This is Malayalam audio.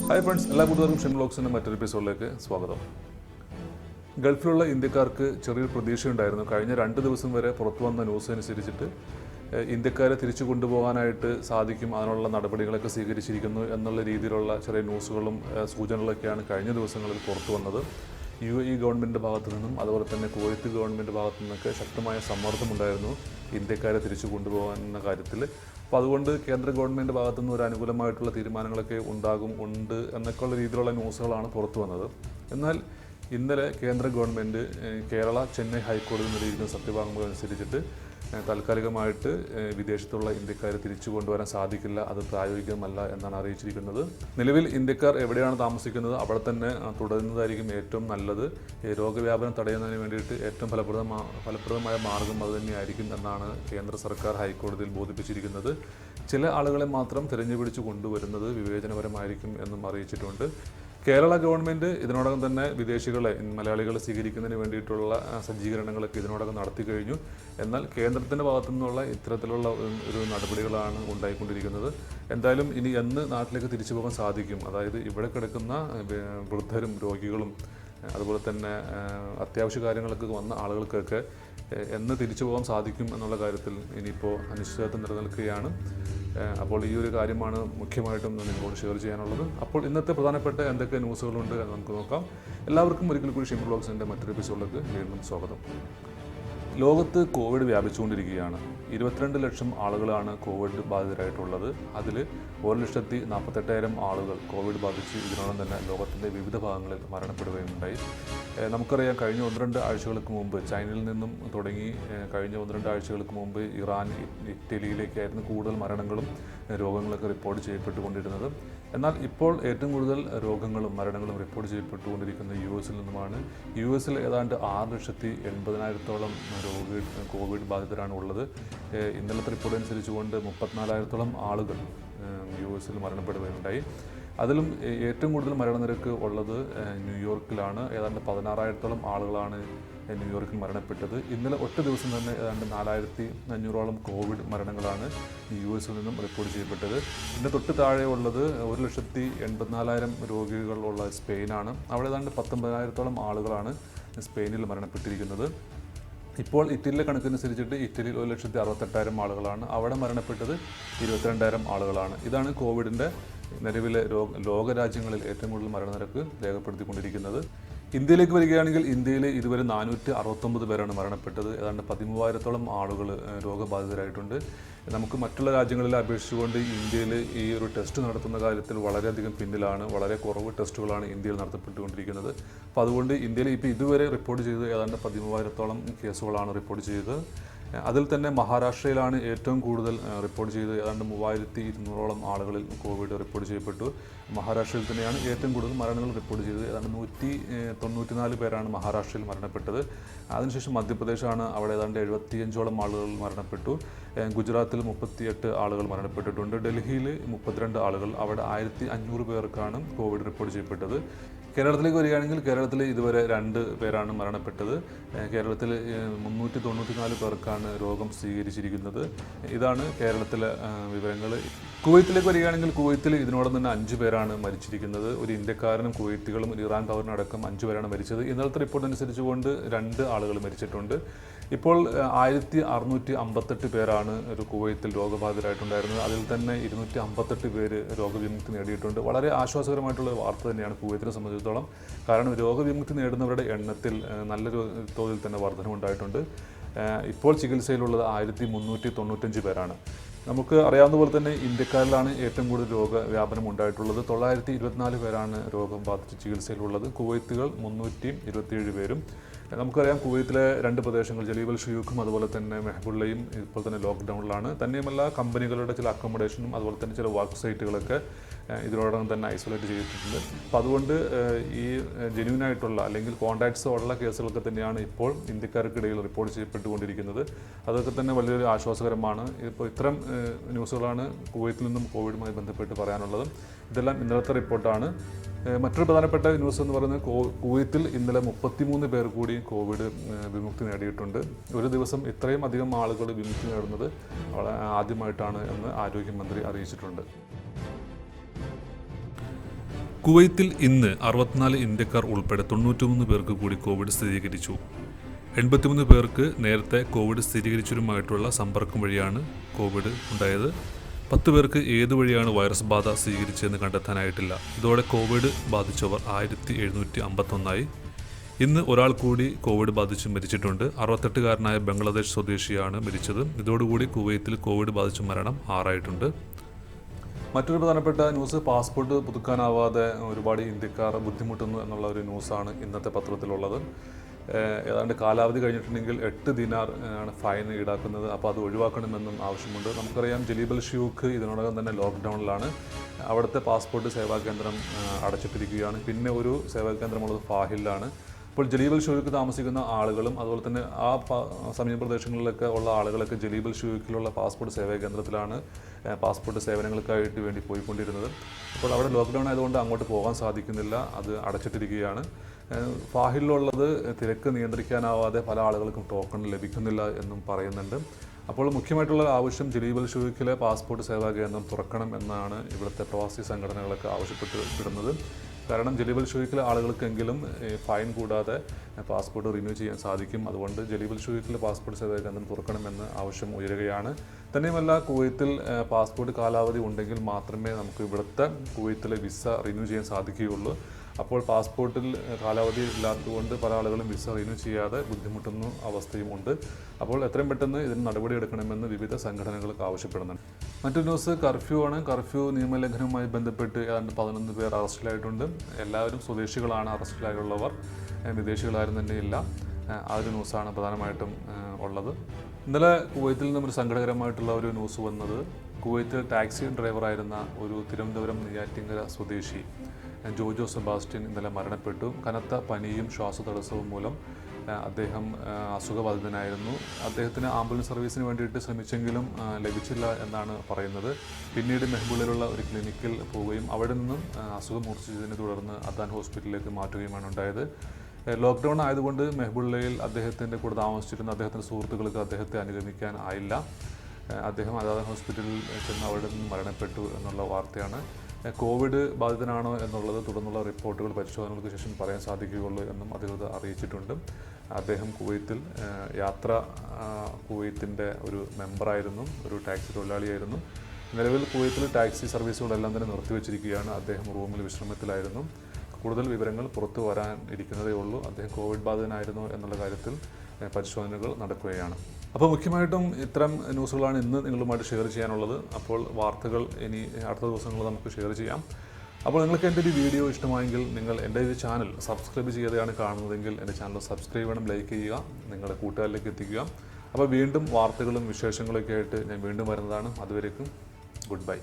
ഹായ് ഫ്രണ്ട്സ്, എല്ലാ കൂട്ടുകാർക്കും ഷിം വ്ലോഗ്സിൻ്റെ മറ്റൊരു എപ്പിസോഡിലേക്ക് സ്വാഗതം. ഗൾഫിലുള്ള ഇന്ത്യക്കാർക്ക് ചെറിയൊരു പ്രതീക്ഷയുണ്ടായിരുന്നു. കഴിഞ്ഞ 2 ദിവസം വരെ പുറത്തു വന്ന ന്യൂസ് അനുസരിച്ചിട്ട് ഇന്ത്യക്കാരെ തിരിച്ചു കൊണ്ടുപോകാനായിട്ട് സാധിക്കും, അതിനുള്ള നടപടികളൊക്കെ സ്വീകരിച്ചിരിക്കുന്നു എന്നുള്ള രീതിയിലുള്ള ചെറിയ ന്യൂസുകളും സൂചനകളൊക്കെയാണ് കഴിഞ്ഞ ദിവസങ്ങളിൽ പുറത്തു വന്നത്. UAE ഗവൺമെൻറ് ഭാഗത്തു നിന്നും അതുപോലെ തന്നെ കുവൈത്ത് ഗവൺമെൻറ് ഭാഗത്തു നിന്നൊക്കെ ശക്തമായ സമ്മർദ്ദമുണ്ടായിരുന്നു ഇന്ത്യക്കാരെ തിരിച്ചു കൊണ്ടുപോകാൻ എന്ന കാര്യത്തിൽ. അപ്പോൾ അതുകൊണ്ട് കേന്ദ്ര ഗവൺമെൻറ് ഭാഗത്തു നിന്ന് ഒരു അനുകൂലമായിട്ടുള്ള തീരുമാനങ്ങളൊക്കെ ഉണ്ട് എന്നൊക്കെയുള്ള രീതിയിലുള്ള ന്യൂസുകളാണ് പുറത്തു വന്നത്. എന്നാൽ ഇന്നലെ കേന്ദ്ര ഗവൺമെൻറ് കേരള ചെന്നൈ ഹൈക്കോടതിയിൽ നൽകിയിരിക്കുന്ന സത്യവാങ്മൂലം അനുസരിച്ചിട്ട് താൽക്കാലികമായിട്ട് വിദേശത്തുള്ള ഇന്ത്യക്കാരെ തിരിച്ചു കൊണ്ടുവരാൻ സാധിക്കില്ല, അത് പ്രായോഗികമല്ല എന്നാണ് അറിയിച്ചിരിക്കുന്നത്. നിലവിൽ ഇന്ത്യക്കാർ എവിടെയാണ് താമസിക്കുന്നത് അവിടെ തന്നെ തുടരുന്നതായിരിക്കും ഏറ്റവും നല്ലത്. രോഗവ്യാപനം തടയുന്നതിന് വേണ്ടിയിട്ട് ഏറ്റവും ഫലപ്രദമായ മാർഗം അതുതന്നെയായിരിക്കും എന്നാണ് കേന്ദ്ര സർക്കാർ ഹൈക്കോടതിയിൽ ബോധിപ്പിച്ചിരിക്കുന്നത്. ചില ആളുകളെ മാത്രം തിരഞ്ഞുപിടിച്ച് കൊണ്ടുവരുന്നത് വിവേചനപരമായിരിക്കും എന്നും അറിയിച്ചിട്ടുണ്ട്. കേരള ഗവൺമെൻറ് ഇതിനോടകം തന്നെ വിദേശികളെ, മലയാളികളെ സ്വീകരിക്കുന്നതിന് വേണ്ടിയിട്ടുള്ള സജ്ജീകരണങ്ങളൊക്കെ ഇതിനോടകം നടത്തി കഴിഞ്ഞു. എന്നാൽ കേന്ദ്രത്തിൻ്റെ ഭാഗത്തു നിന്നുള്ള ഇത്തരത്തിലുള്ള ഒരു നടപടികളാണ് ഉണ്ടായിക്കൊണ്ടിരിക്കുന്നത്. എന്തായാലും ഇനി എന്ന് നാട്ടിലേക്ക് തിരിച്ചു പോകാൻ സാധിക്കും, അതായത് ഇവിടെ കിടക്കുന്ന വൃദ്ധരും രോഗികളും അതുപോലെ തന്നെ അത്യാവശ്യ കാര്യങ്ങളൊക്കെ വന്ന ആളുകൾക്കൊക്കെ എന്ന് തിരിച്ചു പോകാൻ സാധിക്കും എന്നുള്ള കാര്യത്തിൽ ഇനിയിപ്പോൾ അനിശ്ചിതത്വം നിലനിൽക്കുകയാണ്. അപ്പോൾ ഈ ഒരു കാര്യമാണ് മുഖ്യമായിട്ടും നിങ്ങളോട് ഷെയർ ചെയ്യാനുള്ളത്. അപ്പോൾ ഇന്നത്തെ പ്രധാനപ്പെട്ട എന്തൊക്കെ ന്യൂസുകളുണ്ട് എന്ന് നമുക്ക് നോക്കാം. എല്ലാവർക്കും ഒരിക്കൽ കൂടി ഷിം വ്ലോഗ്സിൻ്റെ മറ്റൊരു എപ്പിസോഡിലേക്ക് വീണ്ടും സ്വാഗതം. ലോകത്ത് കോവിഡ് വ്യാപിച്ചുകൊണ്ടിരിക്കുകയാണ്. 22 ലക്ഷം ആളുകളാണ് കോവിഡ് ബാധിതരായിട്ടുള്ളത്. അതിൽ 1,48,000 ആളുകൾ കോവിഡ് ബാധിച്ച് ഇതിനോടൊപ്പം തന്നെ ലോകത്തിൻ്റെ വിവിധ ഭാഗങ്ങളിൽ മരണപ്പെടുകയുണ്ടായി. നമുക്കറിയാം, കഴിഞ്ഞ 1-2 ആഴ്ചകൾക്ക് മുമ്പ് ചൈനയിൽ നിന്നും തുടങ്ങി കഴിഞ്ഞ 1-2 ആഴ്ചകൾക്ക് മുമ്പ് ഇറാൻ, ഇറ്റലിയിലേക്കായിരുന്നു കൂടുതൽ മരണങ്ങളും രോഗങ്ങളൊക്കെ റിപ്പോർട്ട് ചെയ്യപ്പെട്ടുകൊണ്ടിരുന്നത്. എന്നാൽ ഇപ്പോൾ ഏറ്റവും കൂടുതൽ രോഗങ്ങളും മരണങ്ങളും റിപ്പോർട്ട് ചെയ്യപ്പെട്ടുകൊണ്ടിരിക്കുന്നത് US നിന്നുമാണ്. US ഏതാണ്ട് 6,80,000 കോവിഡ് ബാധിതരാണ് ഉള്ളത്. ഇന്നലത്തെ റിപ്പോർട്ട് അനുസരിച്ചുകൊണ്ട് 34,000 ആളുകൾ US മരണപ്പെടുകയുണ്ടായി. അതിലും ഏറ്റവും കൂടുതൽ മരണനിരക്ക് ഉള്ളത് ന്യൂയോർക്കിലാണ്. ഏതാണ്ട് 16,000 ആളുകളാണ് ന്യൂയോർക്കിൽ മരണപ്പെട്ടത്. ഇന്നലെ ഒറ്റ ദിവസം തന്നെ ഏതാണ്ട് 4,500 കോവിഡ് മരണങ്ങളാണ് US നിന്നും റിപ്പോർട്ട് ചെയ്യപ്പെട്ടത്. ഇതിൻ്റെ തൊട്ട് താഴെ ഉള്ളത് 1,84,000 രോഗികളുള്ള സ്പെയിനാണ്. അവിടെ ഏതാണ്ട് 19,000 ആളുകളാണ് സ്പെയിനിൽ മരണപ്പെട്ടിരിക്കുന്നത്. ഇപ്പോൾ ഇറ്റലിയിലെ കണക്കനുസരിച്ചിട്ട് ഇറ്റലിയിൽ 1,68,000 ആളുകളാണ്, അവിടെ മരണപ്പെട്ടത് 22,000 ആളുകളാണ്. ഇതാണ് കോവിഡിൻ്റെ നിലവിലെ ലോകരാജ്യങ്ങളിൽ ഏറ്റവും കൂടുതൽ മരണനിരക്ക് രേഖപ്പെടുത്തിക്കൊണ്ടിരിക്കുന്നത്. ഇന്ത്യയിലേക്ക് വരികയാണെങ്കിൽ ഇന്ത്യയിൽ ഇതുവരെ 469 പേരാണ് മരണപ്പെട്ടത്. ഏതാണ്ട് 13,000 ആളുകൾ രോഗബാധിതരായിട്ടുണ്ട്. നമുക്ക് മറ്റുള്ള രാജ്യങ്ങളിലെ അപേക്ഷിച്ചുകൊണ്ട് ഇന്ത്യയിൽ ഈ ഒരു ടെസ്റ്റ് നടത്തുന്ന കാര്യത്തിൽ വളരെയധികം പിന്നിലാണ്. വളരെ കുറവ് ടെസ്റ്റുകളാണ് ഇന്ത്യയിൽ നടത്തപ്പെട്ടുകൊണ്ടിരിക്കുന്നത്. അപ്പോൾ അതുകൊണ്ട് ഇന്ത്യയിൽ ഇപ്പോൾ ഇതുവരെ റിപ്പോർട്ട് ചെയ്തത് ഏതാണ്ട് 13,000 കേസുകളാണ് റിപ്പോർട്ട് ചെയ്തത്. അതിൽ തന്നെ മഹാരാഷ്ട്രയിലാണ് ഏറ്റവും കൂടുതൽ റിപ്പോർട്ട് ചെയ്തത്. ഏതാണ്ട് 3,200 ആളുകളിൽ കോവിഡ് റിപ്പോർട്ട് ചെയ്യപ്പെട്ടു. മഹാരാഷ്ട്രയിൽ തന്നെയാണ് ഏറ്റവും കൂടുതൽ മരണങ്ങൾ റിപ്പോർട്ട് ചെയ്തത്. ഏതാണ്ട് 194 പേരാണ് മഹാരാഷ്ട്രയിൽ മരണപ്പെട്ടത്. അതിനുശേഷം മധ്യപ്രദേശാണ്, അവിടെ ഏതാണ്ട് 75 ആളുകൾ മരണപ്പെട്ടു. ഗുജറാത്തിൽ 38 ആളുകൾ മരണപ്പെട്ടിട്ടുണ്ട്. ഡൽഹിയിൽ 32 ആളുകൾ, അവിടെ 1,500 പേർക്കാണ് കോവിഡ് റിപ്പോർട്ട് ചെയ്യപ്പെട്ടത്. കേരളത്തിലേക്ക് വരികയാണെങ്കിൽ കേരളത്തിൽ ഇതുവരെ 2 പേരാണ് മരണപ്പെട്ടത്. കേരളത്തിൽ 394 പേർക്കാണ് രോഗം സ്ഥിരീകരിച്ചിരിക്കുന്നത്. ഇതാണ് കേരളത്തിലെ വിവരങ്ങൾ. കുവൈത്തിലേക്ക് വരികയാണെങ്കിൽ കുവൈത്തിൽ ഇതിനോടൊപ്പം തന്നെ 5 പേരാണ് മരിച്ചിരിക്കുന്നത്. ഒരു ഇന്ത്യക്കാരനും കുവൈത്തികളും ഇറാൻ പൗരനും അടക്കം 5 പേരാണ് മരിച്ചത്. ഇന്നലത്തെ റിപ്പോർട്ട് അനുസരിച്ചുകൊണ്ട് 2 ആളുകൾ മരിച്ചിട്ടുണ്ട്. ഇപ്പോൾ 1,658 പേരാണ് ഒരു കുവൈത്തിൽ രോഗബാധിതരായിട്ടുണ്ടായിരുന്നത്. അതിൽ തന്നെ 258 പേര് രോഗവിമുക്തി നേടിയിട്ടുണ്ട്. വളരെ ആശ്വാസകരമായിട്ടുള്ള വാർത്ത തന്നെയാണ് കുവൈത്തിനെ സംബന്ധിച്ചിടത്തോളം. കാരണം രോഗവിമുക്തി നേടുന്നവരുടെ എണ്ണത്തിൽ നല്ലൊരു തോതിൽ തന്നെ വർധനമുണ്ടായിട്ടുണ്ട്. ഇപ്പോൾ ചികിത്സയിലുള്ളത് 1,395 പേരാണ്. നമുക്ക് അറിയാവുന്ന പോലെ തന്നെ ഇന്ത്യക്കാരിലാണ് ഏറ്റവും കൂടുതൽ രോഗവ്യാപനം ഉണ്ടായിട്ടുള്ളത്. 924 പേരാണ് രോഗം ബാധിച്ച് ചികിത്സയിലുള്ളത്. കുവൈത്തുകൾ 327 പേരും. നമുക്കറിയാം, കുവൈത്തിലെ 2 പ്രദേശങ്ങൾ ജലീബൽ ഷുയൂഖും അതുപോലെ തന്നെ മെഹബുള്ളയും ഇപ്പോൾ തന്നെ ലോക്ക്ഡൗണിലാണ്. തന്നെയുമല്ല, കമ്പനികളുടെ ചില അക്കോമഡേഷനും അതുപോലെ തന്നെ ചില വർക്ക് സൈറ്റുകളൊക്കെ ഇതിനോടകം തന്നെ ഐസൊലേറ്റ് ചെയ്തിട്ടുണ്ട്. അപ്പോൾ അതുകൊണ്ട് ഈ ജെന്യൂനായിട്ടുള്ള അല്ലെങ്കിൽ കോൺടാക്ട്സ് ഉള്ള കേസുകളൊക്കെ തന്നെയാണ് ഇപ്പോൾ ഇന്ത്യക്കാർക്കിടയിൽ റിപ്പോർട്ട് ചെയ്യപ്പെട്ടുകൊണ്ടിരിക്കുന്നത്. അതൊക്കെ തന്നെ വലിയൊരു ആശ്വാസകരമാണ്. ഇപ്പോൾ ഇത്തരം ന്യൂസുകളാണ് കുവൈത്തിൽ നിന്നും കോവിഡുമായി ബന്ധപ്പെട്ട് പറയാനുള്ളത്. ഇതെല്ലാം ഇന്നലത്തെ റിപ്പോർട്ടാണ്. മറ്റൊരു പ്രധാനപ്പെട്ട ന്യൂസ് എന്ന് പറയുന്നത് കുവൈത്തിൽ ഇന്നലെ 33 പേർ കൂടി കോവിഡ് വിമുക്തി നേടിയിട്ടുണ്ട്. ഒരു ദിവസം ഇത്രയും അധികം ആളുകൾ വിമുക്തി നേടുന്നത് ആദ്യമായിട്ടാണ് എന്ന് ആരോഗ്യമന്ത്രി അറിയിച്ചിട്ടുണ്ട്. കുവൈത്തിൽ ഇന്ന് 64 ഇന്ത്യക്കാർ ഉൾപ്പെടെ 93 പേർക്ക് കൂടി കോവിഡ് സ്ഥിരീകരിച്ചു. 83 പേർക്ക് നേരത്തെ കോവിഡ് സ്ഥിരീകരിച്ചവരുമായിട്ടുള്ള സമ്പർക്കം വഴിയാണ് കോവിഡ് ഉണ്ടായത്. 10 പേർക്ക് ഏതുവഴിയാണ് വൈറസ് ബാധ സ്ഥിരീകരിച്ചതെന്ന് കണ്ടെത്താനായിട്ടില്ല. ഇതോടെ കോവിഡ് ബാധിച്ചവർ 1751ആയി. ഇന്ന് ഒരാൾ കൂടി കോവിഡ് ബാധിച്ച് മരിച്ചിട്ടുണ്ട്. 68കാരനായ ബംഗ്ലാദേശ് സ്വദേശിയാണ് മരിച്ചത്. ഇതോടുകൂടി കുവൈത്തിൽ കോവിഡ് ബാധിച്ച മരണം 6 ആയിട്ടുണ്ട്. മറ്റൊരു പ്രധാനപ്പെട്ട ന്യൂസ്, പാസ്പോർട്ട് പുതുക്കാനാവാതെ ഒരുപാട് ഇന്ത്യക്കാർ ബുദ്ധിമുട്ടുന്നു എന്നുള്ള ഒരു ന്യൂസാണ് ഇന്നത്തെ പത്രത്തിലുള്ളത്. ഏതാണ്ട് കാലാവധി കഴിഞ്ഞിട്ടുണ്ടെങ്കിൽ 8 ദിനാർ ആണ് ഫൈൻ ഈടാക്കുന്നത്. അപ്പോൾ അത് ഒഴിവാക്കണമെന്നും ആവശ്യമുണ്ട്. നമുക്കറിയാം ജലീബൽ ഷ്യൂക്ക് ഇതിനോടകം തന്നെ ലോക്ക്ഡൗണിലാണ്. അവിടുത്തെ പാസ്പോർട്ട് സേവാ കേന്ദ്രം അടച്ചിട്ടിരിക്കുകയാണ്. പിന്നെ ഒരു സേവാ കേന്ദ്രമുള്ളത് ഫാഹിലാണ്. ഇപ്പോൾ ജലീബൽ ഷ്യൂക്ക് താമസിക്കുന്ന ആളുകളും അതുപോലെ തന്നെ ആ സമീപ പ്രദേശങ്ങളിലൊക്കെ ഉള്ള ആളുകളൊക്കെ ജലീബൽ ഷ്യൂക്കിലുള്ള പാസ്പോർട്ട് സേവാ കേന്ദ്രത്തിലാണ് പാസ്പോർട്ട് സേവനങ്ങൾക്കായിട്ട് വേണ്ടി പോയിക്കൊണ്ടിരുന്നത്. അപ്പോൾ അവിടെ ലോക്ക്ഡൗൺ ആയതുകൊണ്ട് അങ്ങോട്ട് പോകാൻ സാധിക്കുന്നില്ല, അത് അടച്ചിട്ടിരിക്കുകയാണ്. ഫാഹിലുള്ളത് തിരക്ക് നിയന്ത്രിക്കാനാവാതെ പല ആളുകൾക്കും ടോക്കൺ ലഭിക്കുന്നില്ല എന്നും പറയുന്നുണ്ട്. അപ്പോൾ മുഖ്യമായിട്ടുള്ള ആവശ്യം ജലീബൽ ഷ്യൂക്കിലെ പാസ്പോർട്ട് സേവാ കേന്ദ്രം തുറക്കണം എന്നാണ് ഇവിടുത്തെ പ്രവാസി സംഘടനകളൊക്കെ ആവശ്യപ്പെട്ടിരുന്നത്. കാരണം ജലീബൽ ഷ്യൂക്കിലെ ആളുകൾക്കെങ്കിലും ഫൈൻ കൂടാതെ പാസ്പോർട്ട് റിന്യൂ ചെയ്യാൻ സാധിക്കും. അതുകൊണ്ട് ജലീബൽ ഷ്യൂക്കിലെ പാസ്പോർട്ട് സേവാ കേന്ദ്രം തുറക്കണമെന്ന് ആവശ്യം ഉയരുകയാണ്. തന്നെയുമല്ല, കുവൈത്തിൽ പാസ്പോർട്ട് കാലാവധി ഉണ്ടെങ്കിൽ മാത്രമേ നമുക്ക് ഇവിടുത്തെ കുവൈത്തിലെ വിസ റിന്യൂ ചെയ്യാൻ സാധിക്കുകയുള്ളൂ. അപ്പോൾ പാസ്പോർട്ടിൽ കാലാവധി ഇല്ലാത്തതുകൊണ്ട് പല ആളുകളും വിസ റിന്യൂ ചെയ്യാതെ ബുദ്ധിമുട്ടുന്ന അവസ്ഥയുമുണ്ട്. അപ്പോൾ എത്രയും പെട്ടെന്ന് ഇതിന് നടപടിയെടുക്കണമെന്ന് വിവിധ സംഘടനകൾക്ക് ആവശ്യപ്പെടുന്നുണ്ട്. മറ്റൊരു ന്യൂസ് കർഫ്യൂ ആണ്. കർഫ്യൂ നിയമലംഘനവുമായി ബന്ധപ്പെട്ട് ഏതാണ്ട് 11 പേർ അറസ്റ്റിലായിട്ടുണ്ട്. എല്ലാവരും സ്വദേശികളാണ് അറസ്റ്റിലായുള്ളവർ, വിദേശികളാരും തന്നെ ഇല്ല. ആ ഒരു ന്യൂസാണ് പ്രധാനമായിട്ടും ഉള്ളത്. ഇന്നലെ കുവൈത്തിൽ നിന്നും ഒരു സങ്കടകരമായിട്ടുള്ള ഒരു ന്യൂസ് വന്നത്, കുവൈത്തിൽ ടാക്സി ഡ്രൈവറായിരുന്ന ഒരു തിരുവനന്തപുരം നെയ്യാറ്റിൻകര സ്വദേശി ജോജോ സെബാസ്റ്റ്യൻ ഇന്നലെ മരണപ്പെട്ടു. കനത്ത പനിയും ശ്വാസതടസ്സവും മൂലം അദ്ദേഹം അസുഖബാധിതനായിരുന്നു. അദ്ദേഹത്തിന് ആംബുലൻസ് സർവീസിന് വേണ്ടിയിട്ട് ശ്രമിച്ചെങ്കിലും ലഭിച്ചില്ല എന്നാണ് പറയുന്നത്. പിന്നീട് മെഹ്ബൂളിലുള്ള ഒരു ക്ലിനിക്കിൽ പോവുകയും അവിടെ നിന്നും അസുഖം മൂർച്ഛിച്ചതിനെ തുടർന്ന് അദാൻ ഹോസ്പിറ്റലിലേക്ക് മാറ്റുകയുമാണ് ഉണ്ടായത്. ലോക്ക്ഡൗൺ ആയതുകൊണ്ട് മെഹ്ബൂളിൽ അദ്ദേഹത്തിൻ്റെ കൂടെ താമസിച്ചിരുന്ന അദ്ദേഹത്തിൻ്റെ സുഹൃത്തുക്കൾക്ക് അദ്ദേഹത്തെ അനുഗമിക്കാൻ ആയില്ല. അദ്ദേഹം അദാൻ ഹോസ്പിറ്റലിൽ ചെന്ന് അവിടെ നിന്ന് മരണപ്പെട്ടു എന്നുള്ള വാർത്തയാണ്. കോവിഡ് ബാധിതനാണോ എന്നുള്ളത് തുടർന്നുള്ള റിപ്പോർട്ടുകൾ പരിശോധനകൾക്ക് ശേഷം പറയാൻ സാധിക്കുകയുള്ളൂ എന്നും അധികൃതർ അറിയിച്ചിട്ടുണ്ട്. അദ്ദേഹം കുവൈത്തിൽ കുവൈത്തിൻ്റെ ഒരു മെമ്പറായിരുന്നു, ഒരു ടാക്സി തൊഴിലാളിയായിരുന്നു. നിലവിൽ കുവൈത്തിൽ ടാക്സി സർവീസുകളെല്ലാം തന്നെ നിർത്തിവെച്ചിരിക്കുകയാണ്. അദ്ദേഹം റൂമിൽ വിശ്രമത്തിലായിരുന്നു. കൂടുതൽ വിവരങ്ങൾ പുറത്തു വരാൻ ഇരിക്കുന്നതേ ഉള്ളൂ. അദ്ദേഹം കോവിഡ് ബാധിതനായിരുന്നു എന്നുള്ള കാര്യത്തിൽ പരിശോധനകൾ നടക്കുകയാണ്. അപ്പോൾ മുഖ്യമായിട്ടും ഇത്തരം ന്യൂസുകളാണ് ഇന്ന് നിങ്ങളുമായിട്ട് ഷെയർ ചെയ്യാനുള്ളത്. അപ്പോൾ വാർത്തകൾ ഇനി അടുത്ത ദിവസങ്ങളിൽ നമുക്ക് ഷെയർ ചെയ്യാം. അപ്പോൾ നിങ്ങൾക്ക് എൻ്റെ ഒരു വീഡിയോ ഇഷ്ടമായെങ്കിൽ നിങ്ങൾ എൻ്റെ ഒരു ചാനൽ സബ്സ്ക്രൈബ് ചെയ്യാതെയാണ് കാണുന്നതെങ്കിൽ എൻ്റെ ചാനൽ സബ്സ്ക്രൈബ് ചെയ്യണം, ലൈക്ക് ചെയ്യുക, നിങ്ങളുടെ കൂട്ടുകാരിലേക്ക് എത്തിക്കുക. അപ്പോൾ വീണ്ടും വാർത്തകളും വിശേഷങ്ങളൊക്കെ ആയിട്ട് ഞാൻ വീണ്ടും വരുന്നതാണ്. അതുവരേക്കും ഗുഡ് ബൈ.